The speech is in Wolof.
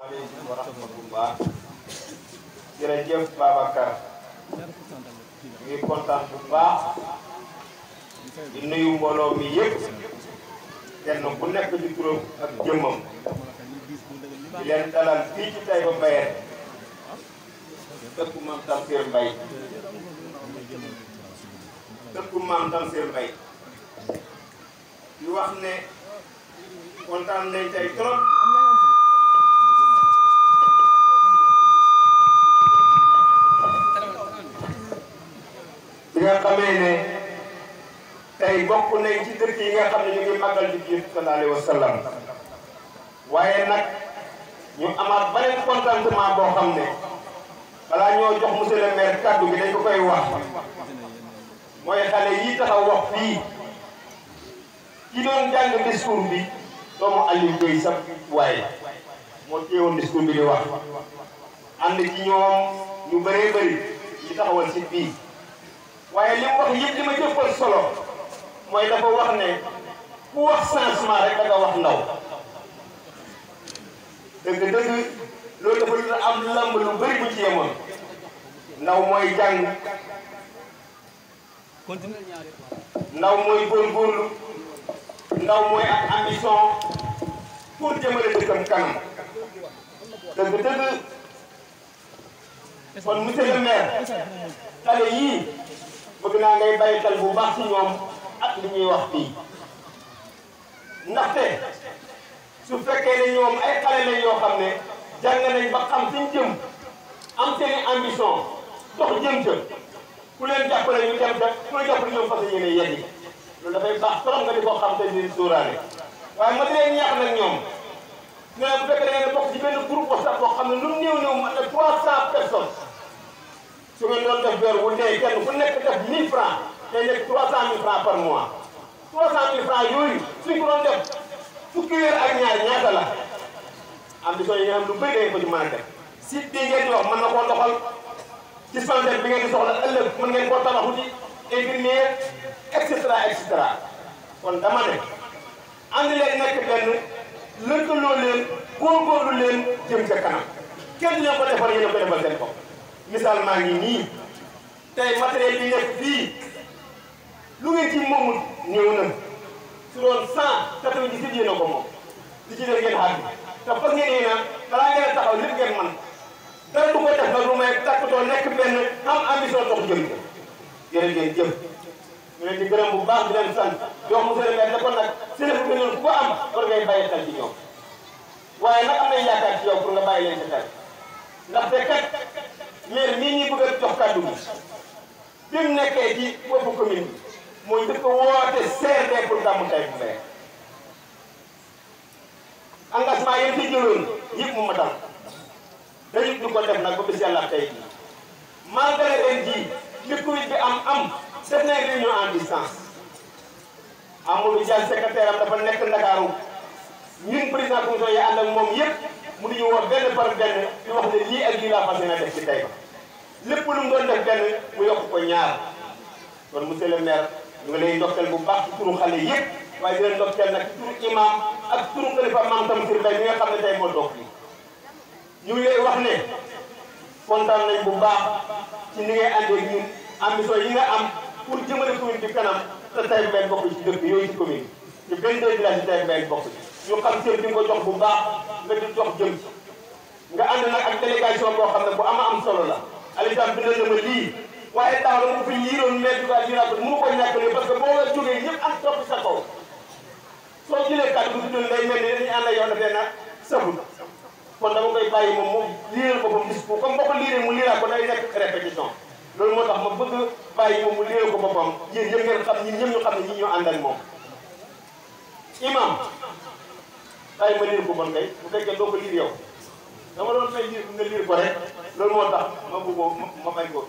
asalaamaaleykum wa rahmatullah. jërëjëf Babacar. ñu ngi kontaan bu baax. di nuyu mbooloo mi yëpp. kenn ku nekk di turam ak jëmmam. di leen dalal fii ci Taïba Bayène. dëkku Maam Tamsir Mbaye. dëkku Maam Tamsir Mbaye. di wax ne kontaan nañ tey trop. bi nga xamee ne tey bokk nañ ci dëkk yi nga xam ne ñu ngi màggal di biir sallallahu alayhi wa sallam waaye nag ñu amaat beneen contentement boo xam ne balaa ñoo jox monsieur le maire kàddu gi dañ ko koy wax mooy xale yii taxaw wax fii ki doon jàng discours bi doomu Aliou Gueye sax waaye moo téewoon discours bi di wax ànd ci ñoom ñu bëree bëri yi taxawal si bii waaye li mu wax yëpp li ma jëppal solo mooy dafa wax ne ku wax changement rek da nga wax ndaw dëgg-dëgg loolu dafa lu am lamb lu bëri bu ci yemoon ndaw mooy jàng ndaw mooy góorgóorlu ndaw mooy am ambition pour jëmale dëkkam kanam dëgg-dëgg kon monsieur le maire xale yii bëgg naa ngay bàyyi xel bu baax ci ñoom ak li ñuy wax fii ndaxte su fekkee ne ñoom ay xale lañ yoo xam ne jàng nañ ba xam suñ jëm am seen i ambition dox jëm ca ku leen jàppale ñu dem ca ku leen jàppale ñoom fas yéene yegg loolu dafay baax trop nga di ko xam te di sóoraale waaye ma di leen ñaax nag ñoom ne bu fekkee da ngeen bokk ci benn groupe WhatsApp boo xam ne lu néew néew mat na 300 personnes su ngeen doon def weer wu dee kenn ku nekk def 1000 francs day nekk 300 000 francs par mois 300 000 francs yooyu suñ ko doon def fukki weer ak ñaar ñaata la ambition yi nga xam lu bëri da ngeen ko ci mën a def site bii ngeen di wax mën na koo doxal dispensaire bi ngeen di soxla ëllëg mën ngeen koo tabaxu ci infirmier et cetera kon dama ne ànd leen nekk benn lëkkaloo leen góorgóorlu leen jëm ca kanam kenn du leen ko defal yéen a ko defal seen bopp misaal maa ngi nii tey matériel bi nekk fii lu ngeen ci moomul ñëw na su doon 198 yéen a ko moom li ci def ngeen xaar te fas ngeen yéen a balaa ngeen a taxaw lépp ngeen man dara du ko def nag lu may takkatoo nekk benn am ambition dox jëm jërë ngeen jëm ñu leen di gërëm bu baax di leen sant di wax monsieur le maire ne kon nag seen fu ngeen ku ko am war ngay bàyyi xel ci ñoom waaye nag am nañ yaakaar ci yow pour nga bàyyi leen ci xel ndaxte kat maire mii ñuy bëgg a jox kàddu gi bi mu nekkee ci boppu commune bi mooy njëkk a woote CRD pour gàmmu Taïba Bayène engagement yéen fi jëloon yëpp mu matal dañu du ko def nag ba bis yàlla tey jii malgré ren jii li Covid bi am def nañ réunion en distance Amadou Dia secrétaire am dafa nekk Ndakaaru ñun président commission yi ànd ak moom yëpp mu di ñu woo benn par benn di wax ne lii ak lii laa fas yéene def ci Taïba lépp lu mu doon def benn mu yokk ko ñaar kon monsieur le maire ñu ngi lay ndokkeel bu baax ci turu xale yëpp waaye di leen ndokkeel nag ci turu imam ak turu xalifa Maam Tamsir Mbaye mi nga xam ne tey moo doog fii ñu ngi lay wax ne kontaan nañ bu baax ci ni ngay àndee ñun ambition yi nga am pour jëmale commune bi kanam te Taïba Bayène bokk ci dëkk yooyu ci commune ci 22 villages yi Taïba Bayène bokk ci ñu xam seen di nga ko jox bu baax nga di jox jëm ci nga ànd nag ak délégation boo xam ne bu am solo la Alisane bindal na ma lii waaye daaw la mu fi liiroon mais dugal lii naa ko mënu ko ñàkk nii parce que boo nga jógee ñëpp ak topp sa kaw soo jëlee kàddu bu tuddul day mel ni dañuy ànd ak yow dafee na sëful kon dama koy bàyyi moom liiral boppam gis ko comme boo ko liiree mu liiraa ko day nekk répétition loolu moo tax ma bëgg bàyyi moom mu liiral ko boppam yéen ñëpp ngeen xam ñun ñëpp ñu xam ne ñi ñoo ànd ak moom imam bàyyi ma liir ko bon kay bu fekkee doo ko liir yow dama doon fay liir nga liir ko rek loolu moo tax ma bëgg ma bañ ko